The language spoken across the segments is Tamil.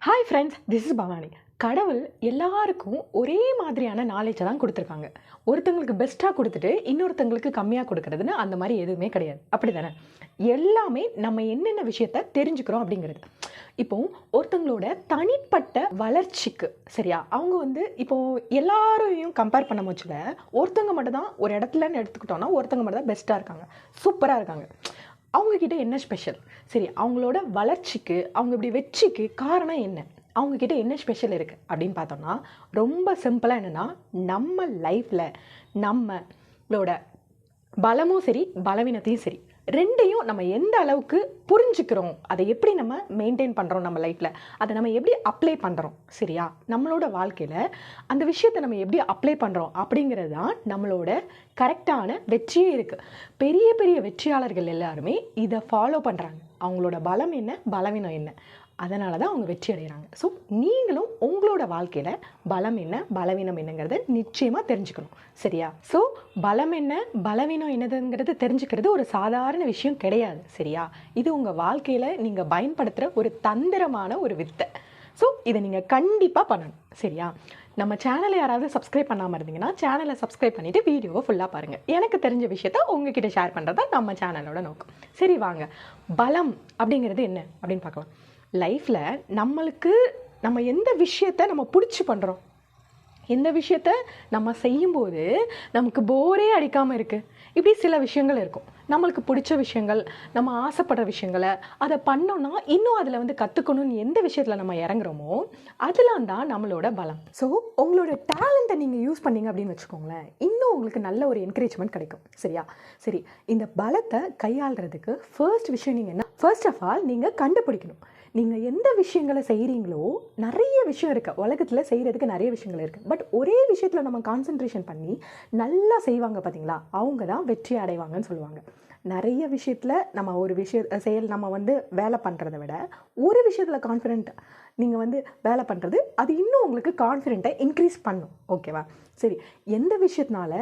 Hi friends, this is Bhavani. கடவுள் எல்லாருக்கும் ஒரே மாதிரியான நாலேஜை தான் கொடுத்துருக்காங்க. ஒருத்தங்களுக்கு பெஸ்ட்டாக கொடுத்துட்டு இன்னொருத்தங்களுக்கு கம்மியாக கொடுக்கறதுன்னு அந்த மாதிரி எதுவுமே கிடையாது. அப்படி தானே? எல்லாமே நம்ம என்னென்ன விஷயத்த தெரிஞ்சுக்கிறோம் அப்படிங்கிறது. இப்போ ஒருத்தங்களோட தனிப்பட்ட வளர்ச்சிக்கு சரியா அவங்க இப்போது எல்லாரையும் கம்பேர் பண்ண முச்சில் ஒருத்தவங்க மட்டும் தான் ஒரு இடத்துலன்னு எடுத்துக்கிட்டோன்னா ஒருத்தவங்க மட்டும் தான் பெஸ்ட்டாக இருக்காங்க, சூப்பராக இருக்காங்க. அவங்கக்கிட்ட என்ன ஸ்பெஷல்? சரி, அவங்களோட வளர்ச்சிக்கு, அவங்க இப்படி வெற்றிக்கு காரணம் என்ன? அவங்கக்கிட்ட என்ன ஸ்பெஷல் இருக்குது அப்படின்னு பார்த்தோம்னா, ரொம்ப சிம்பிளாக என்னென்னா, நம்ம லைஃப்பில் நம்மளோட பலமும் சரி பலவீனத்தையும் சரி ரெண்டையும் நம்ம எந்த அளவுக்கு புரிஞ்சுக்கிறோம், அதை எப்படி நம்ம மெயின்டைன் பண்ணுறோம், நம்ம லைஃப்பில் அதை நம்ம எப்படி அப்ளை பண்ணுறோம், சரியா? நம்மளோட வாழ்க்கையில் அந்த விஷயத்தை நம்ம எப்படி அப்ளை பண்ணுறோம் அப்படிங்கிறது தான் நம்மளோட கரெக்டான வெற்றியே இருக்குது. பெரிய பெரிய வெற்றியாளர்கள் எல்லாருமே இதை ஃபாலோ பண்ணுறாங்க. அவங்களோட பலம் என்ன, பலவீனம் என்ன, அதனால தான் அவங்க வெற்றி அடைகிறாங்க. ஸோ நீங்களும் உங்களோட வாழ்க்கையில் பலம் என்ன, பலவீனம் என்னங்கிறத நிச்சயமாக தெரிஞ்சுக்கணும், சரியா? ஸோ பலம் என்ன, பலவீனம் என்னதுங்கிறது தெரிஞ்சுக்கிறது ஒரு சாதாரண விஷயம் கிடையாது, சரியா? இது உங்கள் வாழ்க்கையில் நீங்கள் பயன்படுத்துகிற ஒரு தந்திரமான ஒரு வித்தை. ஸோ இதை நீங்கள் கண்டிப்பாக பண்ணணும், சரியா? நம்ம சேனலை யாராவது சப்ஸ்கிரைப் பண்ணாமல் இருந்தீங்கன்னா சேனலை சப்ஸ்கிரைப் பண்ணிவிட்டு வீடியோவை ஃபுல்லாக பாருங்கள். எனக்கு தெரிஞ்ச விஷயத்த உங்ககிட்ட ஷேர் பண்ணுறது தான் நம்ம சேனலோட நோக்கம். சரி வாங்க, பலம் அப்படிங்கிறது என்ன அப்படின்னு பார்க்கலாம். லைஃப்பில் நம்ம எந்த விஷயத்தை நம்ம பிடிச்சி பண்ணுறோம், எந்த விஷயத்த நம்ம செய்யும்போது நமக்கு போரே அடிக்காமல் இருக்குது, இப்படி சில விஷயங்கள் இருக்கும். நம்மளுக்கு பிடிச்ச விஷயங்கள், நம்ம ஆசைப்படுற விஷயங்களை அதை பண்ணோன்னா இன்னும் அதில் கற்றுக்கணும்னு எந்த விஷயத்தில் நம்ம இறங்குறோமோ அதெல்லாம் தான் நம்மளோட பலம். ஸோ உங்களோட டேலண்ட்டை நீங்கள் யூஸ் பண்ணீங்க அப்படின்னு வச்சுக்கோங்களேன், இன்னும் உங்களுக்கு நல்ல ஒரு என்கரேஜ்மெண்ட் கிடைக்கும், சரியா? சரி, இந்த பலத்தை கையாளுறதுக்கு ஃபர்ஸ்ட் விஷயம் நீங்கள் என்ன? ஃபர்ஸ்ட் ஆஃப் ஆல் நீங்கள் கண்டுபிடிக்கணும், நீங்கள் எந்த விஷயங்களை செய்கிறீங்களோ. நிறைய விஷயம் இருக்குது உலகத்தில், செய்கிறதுக்கு நிறைய விஷயங்கள் இருக்குது. பட் ஒரே விஷயத்தில் நம்ம கான்சன்ட்ரேஷன் பண்ணி நல்லா செய்வாங்க பார்த்தீங்களா, அவங்க தான் வெற்றி அடைவாங்கன்னு சொல்லுவாங்க. நிறைய விஷயத்தில் நம்ம ஒரு செயல் நம்ம வேலை பண்ணுறத விட ஒரு விஷயத்தில் கான்ஃபிடென்ட் நீங்கள் வேலை பண்ணுறது, அது இன்னும் உங்களுக்கு கான்ஃபிடென்ட்டை இன்க்ரீஸ் பண்ணும், ஓகேவா? சரி, எந்த விஷயத்தினால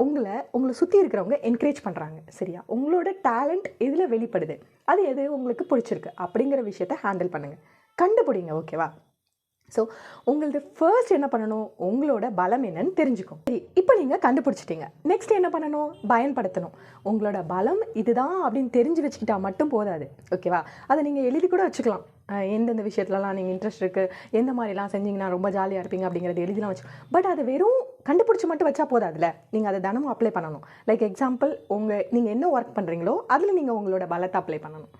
உங்களை சுற்றி இருக்கிறவங்க என்கரேஜ் பண்ணுறாங்க, சரியா? உங்களோட டேலண்ட் எதில் வெளிப்படுது, அது எது உங்களுக்கு பிடிச்சிருக்கு அப்படிங்கிற விஷயத்த ஹேண்டில் பண்ணுங்கள், கண்டுபிடிங்க, ஓகேவா? ஸோ உங்களது ஃபர்ஸ்ட் என்ன பண்ணணும், உங்களோட பலம் என்னன்னு தெரிஞ்சுக்கும். சரி, இப்போ நீங்கள் கண்டுபிடிச்சிட்டிங்க. நெக்ஸ்ட் என்ன பண்ணணும், பயன்படுத்தணும். உங்களோட பலம் இதுதான் அப்படின்னு தெரிஞ்சு வச்சுக்கிட்டா மட்டும் போதாது, ஓகேவா? அதை நீங்கள் எழுதி கூட வச்சுக்கலாம். எந்தெந்த விஷயத்துலலாம் நீங்கள் இன்ட்ரெஸ்ட் இருக்குது, எந்த மாதிரிலாம் செஞ்சிங்கன்னா ரொம்ப ஜாலியாக இருப்பீங்க அப்படிங்கிறது எழுதிலாம் வச்சு. பட் அதை வெறும் கண்டுபிடிச்சி மட்டும் வச்சா போதாதுல்ல, நீங்கள் அதை தினமும் அப்ளை பண்ணணும். லைக் எக்ஸாம்பிள், நீங்கள் என்ன ஒர்க் பண்ணுறீங்களோ அதில் நீங்கள் உங்களோட பலத்தை அப்ளை பண்ணணும்.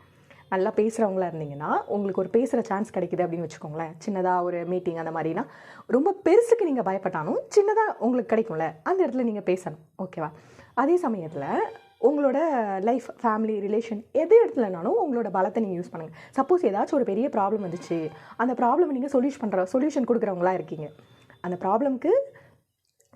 நல்லா பேசுகிறவங்களா இருந்தீங்கன்னா உங்களுக்கு ஒரு பேசுகிற சான்ஸ் கிடைக்குது அப்படின்னு வச்சுக்கோங்களேன். சின்னதாக ஒரு மீட்டிங் அந்த மாதிரினா ரொம்ப பெருசுக்கு நீங்கள் பயப்பட்டாலும் சின்னதாக உங்களுக்கு கிடைக்கும்ல, அந்த இடத்துல நீங்கள் பேசணும், ஓகேவா? அதே சமயத்தில் உங்களோட லைஃப், ஃபேமிலி, ரிலேஷன் எது இடத்துலனாலும் உங்களோட பலத்தை நீங்கள் யூஸ் பண்ணுங்கள். சப்போஸ் ஏதாச்சும் ஒரு பெரிய ப்ராப்ளம் வந்துச்சு, அந்த ப்ராப்ளம் நீங்கள் சொல்யூஷன் கொடுக்குறவங்களா இருக்கீங்க, அந்த ப்ராப்ளம்க்கு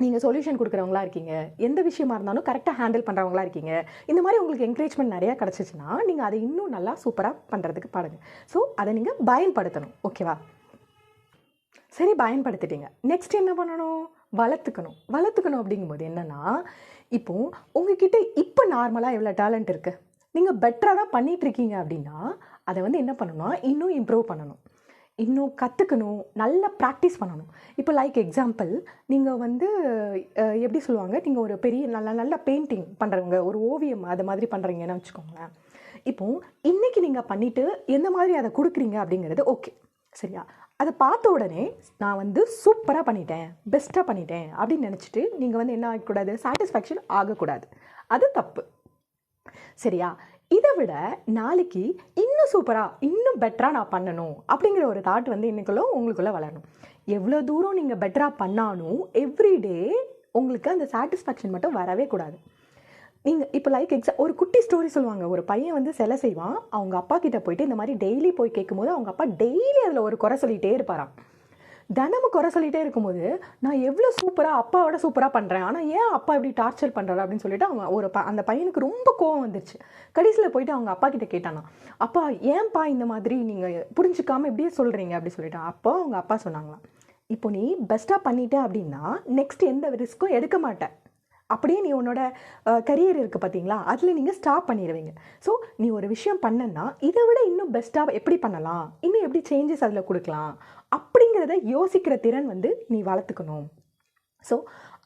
நீங்கள் சொல்யூஷன் கொடுக்குறவங்களா இருக்கீங்க, எந்த விஷயமா இருந்தாலும் கரெக்டாக ஹேண்டில் பண்ணுறவங்களா இருக்கீங்க, இந்த மாதிரி உங்களுக்கு என்கரேஜ்மெண்ட் நிறையா கிடச்சிச்சின்னா நீங்கள் அதை இன்னும் நல்லா சூப்பராக பண்ணுறதுக்கு பாருங்கள். ஸோ அதை நீங்கள் பயன்படுத்தணும், ஓகேவா? சரி, பயன்படுத்திட்டீங்க. நெக்ஸ்ட் என்ன பண்ணணும், வளர்த்துக்கணும் அப்படிங்கும்போது என்னென்னா, இப்போது உங்ககிட்ட இப்போ நார்மலாக எவ்வளோ டேலண்ட் இருக்குது, நீங்கள் பெட்டராக தான் பண்ணிகிட்ருக்கீங்க அப்படின்னா அதை என்ன பண்ணணும்னா இன்னும் இம்ப்ரூவ் பண்ணணும், இன்னும் கற்றுக்கணும், நல்லா ப்ராக்டிஸ் பண்ணணும். இப்போ லைக் எக்ஸாம்பிள், நீங்கள் எப்படி சொல்லுவாங்க, நீங்கள் ஒரு பெரிய நல்ல பெயிண்டிங் பண்ணுறவங்க, ஒரு ஓவியம் அது மாதிரி பண்ணுறீங்கன்னு வச்சுக்கோங்களேன். இப்போது இன்றைக்கி நீங்கள் பண்ணிவிட்டு எந்த மாதிரி அதை கொடுக்குறீங்க அப்படிங்கிறது ஓகே, சரியா? அதை பார்த்த உடனே நான் சூப்பராக பண்ணிட்டேன், பெஸ்ட்டாக பண்ணிட்டேன் அப்படின்னு நினச்சிட்டு நீங்கள் என்ன ஆகக்கூடாது, சாட்டிஸ்ஃபேக்ஷன் ஆகக்கூடாது, அது தப்பு, சரியா? இதை விட நாளைக்கு இன்னும் சூப்பராக, இன்னும் பெட்டராக நான் பண்ணணும் அப்படிங்கிற ஒரு தாட் உங்களுக்குள்ளே வளரணும். எவ்வளோ தூரம் நீங்கள் பெட்டராக பண்ணாலும் எவ்ரிடே உங்களுக்கு அந்த சாட்டிஸ்ஃபேக்ஷன் மட்டும் வரவே கூடாது. நீங்கள் இப்போ லைக் ஒரு குட்டி ஸ்டோரி சொல்லுவாங்க. ஒரு பையன் சிலை செய்வான், அவங்க அப்பா கிட்டே போயிட்டு இந்த மாதிரி டெய்லி போய் கேட்கும்போது அவங்க அப்பா டெய்லி அதில் ஒரு குறை சொல்லிகிட்டே இருப்பாராம். தினமும் குறை சொல்லிகிட்டே இருக்கும்போது, நான் எவ்வளோ சூப்பராக, அப்பாவோட சூப்பராக பண்ணுறேன், ஆனால் ஏன் அப்பா இப்படி டார்ச்சர் பண்ணுறாரு அப்படின்னு சொல்லிட்டு அந்த பையனுக்கு ரொம்ப கோவம் வந்துருச்சு. கடைசியில் போயிட்டு அவங்க அப்பா கிட்டே கேட்டானா, அப்பா ஏன்பா இந்த மாதிரி நீங்கள் புரிஞ்சுக்காமல் இப்படியே சொல்கிறீங்க அப்படி சொல்லிட்டான். அப்போ அவங்க அப்பா சொன்னாங்களாம், இப்போ நீ பெஸ்ட்டாக பண்ணிட்டேன் அப்படின்னா நெக்ஸ்ட் எந்த ரிஸ்க்கும் எடுக்க மாட்டேன், அப்படியே நீ உன்னோட கரியர் இருக்குது பார்த்தீங்களா, அதில் நீங்கள் ஸ்டாப் பண்ணிடுவீங்க. ஸோ நீ ஒரு விஷயம் பண்ணனா இதை விட இன்னும் பெஸ்ட்டாக எப்படி பண்ணலாம், இன்னும் எப்படி சேஞ்சஸ் அதில் கொடுக்கலாம் அப்படிங்கிறத யோசிக்கிற திறன் வந்து நீ வளர்த்துக்கணும். ஸோ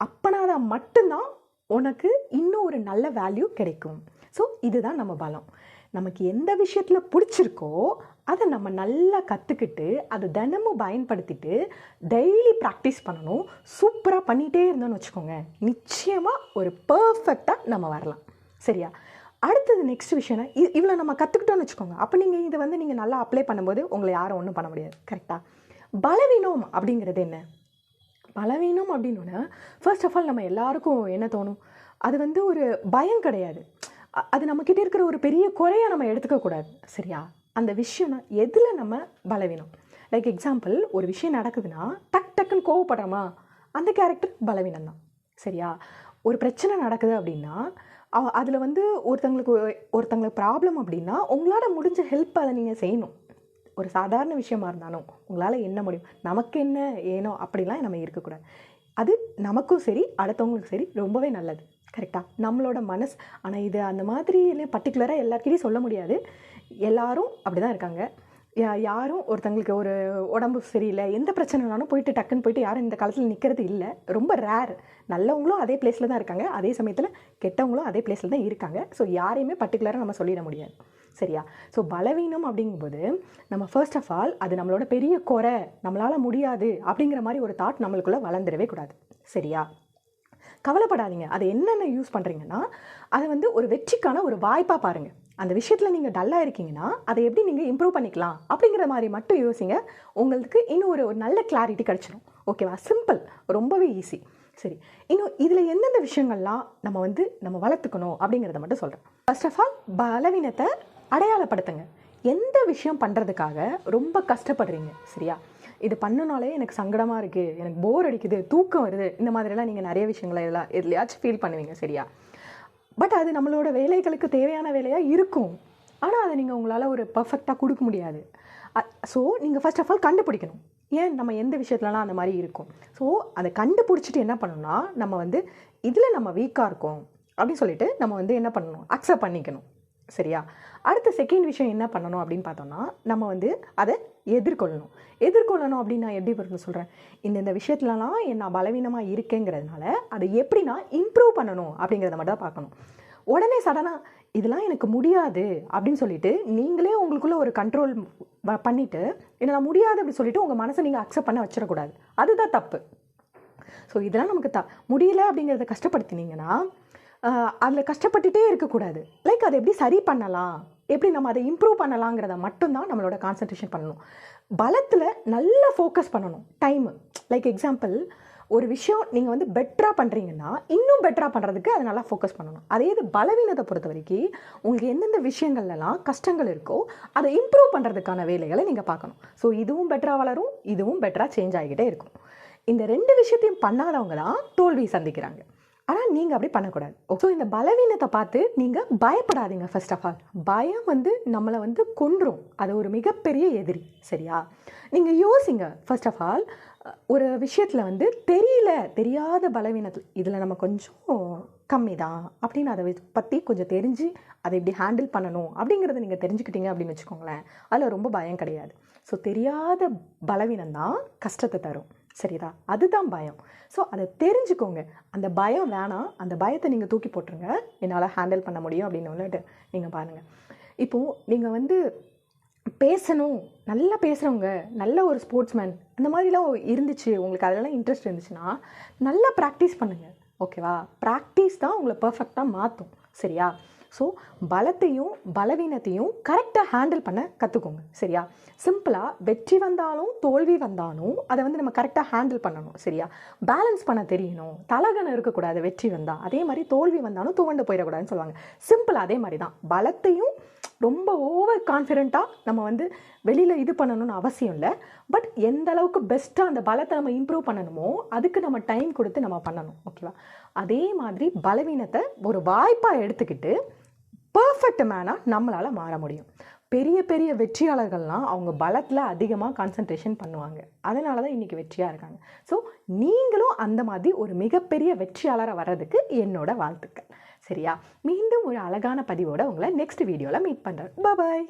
அப்போனாதான் மட்டும்தான் உனக்கு இன்னும் ஒரு நல்ல வேல்யூ கிடைக்கும். ஸோ இதுதான் நம்ம பலம். நமக்கு எந்த விஷயத்தில் பிடிச்சிருக்கோ அதை நம்ம நல்லா கற்றுக்கிட்டு அதை தினமும் பயன்படுத்திட்டு டெய்லி ப்ராக்டிஸ் பண்ணணும். சூப்பராக பண்ணிகிட்டே இருந்தோன்னு வச்சுக்கோங்க, நிச்சயமாக ஒரு பர்ஃபெக்டாக நம்ம வரலாம். சரியா? அடுத்தது நெக்ஸ்ட் விஷயம்னா இவ்வளோ நம்ம கற்றுக்கிட்டோன்னு வச்சுக்கோங்க, அப்போ நீங்கள் இதை வந்து நீங்கள் நல்லா அப்ளை பண்ணும்போது உங்களை யாரும் ஒன்றும் பண்ண முடியாது. கரெக்டாக? பலவீனம் அப்படிங்கிறது என்ன? பலவீனம் அப்படின்னா ஃபர்ஸ்ட் ஆஃப் ஆல் நம்ம எல்லாருக்கும் என்ன தோணும், அது வந்து ஒரு பயம் கிடையாது, அது நம்மக்கிட்ட இருக்கிற ஒரு பெரிய குறையாக நம்ம எடுத்துக்கக்கூடாது. சரியா? அந்த விஷயம்னா எதில் நம்ம பலவீனம். லைக் எக்ஸாம்பிள், ஒரு விஷயம் நடக்குதுன்னா டக்குன்னு கோவப்படுறோமா, அந்த கேரக்டர் பலவீனம் தான். சரியா? ஒரு பிரச்சனை நடக்குது அப்படின்னா அதில் வந்து ஒருத்தங்களுக்கு ப்ராப்ளம் அப்படின்னா உங்களால் முடிஞ்ச ஹெல்ப் அதை நீங்கள் செய்யணும். ஒரு சாதாரண விஷயமா இருந்தாலும் உங்களால் என்ன முடியும், நமக்கு என்ன ஏனோ அப்படிலாம் நம்ம இருக்கக்கூடாது. அது நமக்கும் சரி அடுத்தவங்களுக்கும் சரி ரொம்பவே நல்லது. கரெக்டாக? நம்மளோட மனசு. ஆனால் இது அந்த மாதிரி பர்டிகுலராக எல்லாருக்கிட்டையும் சொல்ல முடியாது. எல்லாரும் அப்படி தான் இருக்காங்க. யாரும் ஒருத்தங்களுக்கு ஒரு உடம்பு சரியில்லை, எந்த பிரச்சனைனாலும் போயிட்டு டக்குன்னு போயிட்டு யாரும் இந்த காலத்தில் நிற்கிறது இல்லை. ரொம்ப ரேர். நல்லவங்களும் அதே பிளேஸில் தான் இருக்காங்க, அதே சமயத்தில் கெட்டவங்களும் அதே பிளேஸில் தான் இருக்காங்க. ஸோ யாரையுமே பர்டிகுலராக நம்ம சொல்லிட முடியாது. சரியா? ஸோ பலவீனம் அப்படிங்கும்போது நம்ம ஃபர்ஸ்ட் ஆஃப் ஆல் அது நம்மளோட பெரிய குறை, நம்மளால் முடியாது அப்படிங்கிற மாதிரி ஒரு தாட் நம்மளுக்குள்ளே வளர்ந்துடவே கூடாது. சரியா? கவலைப்படாதீங்க. அதை என்னென்ன யூஸ் பண்ணுறீங்கன்னா அதை வந்து ஒரு வெற்றிக்கான ஒரு வாய்ப்பாக பாருங்கள். அந்த விஷயத்தில் நீங்கள் டல்லாக இருக்கீங்கன்னா அதை எப்படி நீங்கள் இம்ப்ரூவ் பண்ணிக்கலாம் அப்படிங்கிற மாதிரி மட்டும் யோசிங்க. உங்களுக்கு இன்னும் ஒரு நல்ல கிளாரிட்டி கிடச்சிடும். ஓகேவா? சிம்பிள், ரொம்பவே ஈஸி. சரி, இன்னும் இதில் எந்தெந்த விஷயங்கள்லாம் நம்ம வளர்த்துக்கணும் அப்படிங்கிறத மட்டும் சொல்கிறேன். ஃபர்ஸ்ட் ஆஃப் ஆல் பலவீனத்தை அடையாளப்படுத்துங்க. எந்த விஷயம் பண்ணுறதுக்காக ரொம்ப கஷ்டப்படுறீங்க. சரியா? இது பண்ணனாலே எனக்கு சங்கடமாக இருக்குது, எனக்கு போர் அடிக்குது, தூக்கம் வருது, இந்த மாதிரிலாம் நீங்கள் நிறைய விஷயங்களை எதுலையாச்சும் ஃபீல் பண்ணுவீங்க. சரியா? பட் அது நம்மளோட வேலைகளுக்கு தேவையான வேலையாக இருக்கும். ஆனால் அதை நீங்கள் உங்களால் ஒரு பர்ஃபெக்டாக கொடுக்க முடியாது. ஸோ நீங்கள் ஃபர்ஸ்ட் ஆஃப் ஆல் கண்டுபிடிக்கணும் ஏன் நம்ம எந்த விஷயத்துலலாம் அந்த மாதிரி இருக்கும். ஸோ அதை கண்டுபிடிச்சிட்டு என்ன பண்ணணும்னா நம்ம இதில் நம்ம வீக்காக இருக்கோம் அப்படின்னு சொல்லிட்டு நம்ம என்ன பண்ணணும், அக்செப்ட் பண்ணிக்கணும். சரியா? அடுத்த செகண்ட் விஷயம் என்ன பண்ணணும் அப்படின்னு பார்த்தோம்னா நம்ம அதை எதிர்கொள்ளணும் அப்படின்னு நான் எப்படி வரும்னு சொல்கிறேன். இந்த விஷயத்துலலாம் நான் பலவீனமாக இருக்கேங்கிறதுனால அதை எப்படி நான் இம்ப்ரூவ் பண்ணணும் அப்படிங்கிறத மட்டும் தான் பார்க்கணும். உடனே சடனாக இதெல்லாம் எனக்கு முடியாது அப்படின்னு சொல்லிட்டு நீங்களே உங்களுக்குள்ள ஒரு கண்ட்ரோல் பண்ணிவிட்டு என்னால் முடியாது அப்படின்னு சொல்லிட்டு உங்கள் மனசை நீங்கள் அக்செப்ட் பண்ண வச்சிடக்கூடாது. அதுதான் தப்பு. ஸோ இதெல்லாம் நமக்கு முடியல அப்படிங்கிறத கஷ்டப்படுத்தினீங்கன்னா அதில் கஷ்டப்பட்டுட்டே இருக்கக்கூடாது. லைக் அதை எப்படி சரி பண்ணலாம், எப்படி நம்ம அதை இம்ப்ரூவ் பண்ணலாங்கிறத மட்டும்தான் நம்மளோட கான்சன்ட்ரேஷன் பண்ணணும். பலத்தில் நல்லா ஃபோக்கஸ் பண்ணணும். டைமு, லைக் எக்ஸாம்பிள், ஒரு விஷயம் நீங்கள் பெட்டராக பண்ணுறீங்கன்னா இன்னும் பெட்டராக பண்ணுறதுக்கு அதை நல்லா ஃபோக்கஸ் பண்ணணும். அதே இது பலவீனத்தை பொறுத்த வரைக்கும் உங்களுக்கு எந்தெந்த விஷயங்கள்லாம் கஷ்டங்கள் இருக்கோ அதை இம்ப்ரூவ் பண்ணுறதுக்கான வேலைகளை நீங்கள் பார்க்கணும். ஸோ இதுவும் பெட்டராக வளரும், இதுவும் பெட்டராக சேஞ்ச் ஆகிக்கிட்டே இருக்கும். இந்த ரெண்டு விஷயத்தையும் பண்ணாதவங்க தான் தோல்வி சந்திக்கிறாங்க. ஆனால் நீங்கள் அப்படி பண்ணக்கூடாது. ஸோ இந்த பலவீனத்தை பார்த்து நீங்கள் பயப்படாதீங்க. ஃபர்ஸ்ட் ஆஃப் ஆல் பயம் நம்மளை கொன்றும். அது ஒரு மிகப்பெரிய எதிரி. சரியா? நீங்கள் யோசிங்க. ஃபர்ஸ்ட் ஆஃப் ஆல் ஒரு விஷயத்தில் தெரியாத பலவீனத்தில் இதில் நம்ம கொஞ்சம் கம்மி தான் அப்படின்னு அதை பற்றி கொஞ்சம் தெரிஞ்சு அதை எப்படி ஹேண்டில் பண்ணணும் அப்படிங்கிறத நீங்கள் தெரிஞ்சுக்கிட்டீங்க அப்படின்னு வச்சுக்கோங்களேன், அதில் ரொம்ப பயம் கிடையாது. ஸோ தெரியாத பலவீனம் தான் கஷ்டத்தை தரும். சரிதா? அதுதான் பயம். ஸோ அதை தெரிஞ்சுக்கோங்க. அந்த பயம் வேணாம், அந்த பயத்தை நீங்கள் தூக்கி போட்டுருங்க. என்னால் ஹேண்டில் பண்ண முடியும் அப்படின்னு சொல்லிட்டு நீங்கள் பாருங்கள். இப்போது நீங்கள் பேசணும், நல்லா பேசுகிறவங்க, நல்ல ஒரு ஸ்போர்ட்ஸ்மேன் அந்த மாதிரிலாம் இருந்துச்சு, உங்களுக்கு அதெல்லாம் இன்ட்ரெஸ்ட் இருந்துச்சுன்னா நல்லா ப்ராக்டிஸ் பண்ணுங்கள். ஓகேவா? ப்ராக்டிஸ் தான் உங்களை பர்ஃபெக்டாக மாற்றும். சரியா? ஸோ பலத்தையும் பலவீனத்தையும் கரெக்டாக ஹேண்டில் பண்ண கற்றுக்கோங்க. சரியா? சிம்பிளாக வெற்றி வந்தாலும் தோல்வி வந்தாலும் அதை நம்ம கரெக்டாக ஹேண்டில் பண்ணணும். சரியா? பேலன்ஸ் பண்ண தெரியணும். தலகணம் இருக்கக்கூடாது. வெற்றி வந்தால் அதே மாதிரி தோல்வி வந்தாலும் துவண்டு போயிடக்கூடாதுன்னு சொல்லுவாங்க. சிம்பிளாக அதே மாதிரி தான் பலத்தையும் ரொம்ப ஓவர் கான்ஃபிடென்ட்டாக நம்ம வெளியில் இது பண்ணணும்னு அவசியம் இல்லை. பட் எந்த அளவுக்கு பெஸ்ட்டாக அந்த பலத்தை நம்ம இம்ப்ரூவ் பண்ணணுமோ அதுக்கு நம்ம டைம் கொடுத்து நம்ம பண்ணணும். ஓகேவா? அதே மாதிரி பலவீனத்தை ஒரு வாய்ப்பாக எடுத்துக்கிட்டு பர்ஃபெக்ட் மேனாக நம்மளால் மாற முடியும். பெரிய பெரிய வெற்றியாளர்கள்லாம் அவங்க பலத்தில் அதிகமாக கான்சன்ட்ரேஷன் பண்ணுவாங்க. அதனால தான் இன்றைக்கி வெற்றியாக இருக்காங்க. ஸோ நீங்களும் அந்த மாதிரி ஒரு மிகப்பெரிய வெற்றியாளராக வர்றதுக்கு என்னோட வாழ்த்துக்கள். சரியா? மீண்டும் ஒரு அழகான பதிவோட உங்களை நெக்ஸ்ட் வீடியோவில் மீட் பண்ணுறேன். பாய்.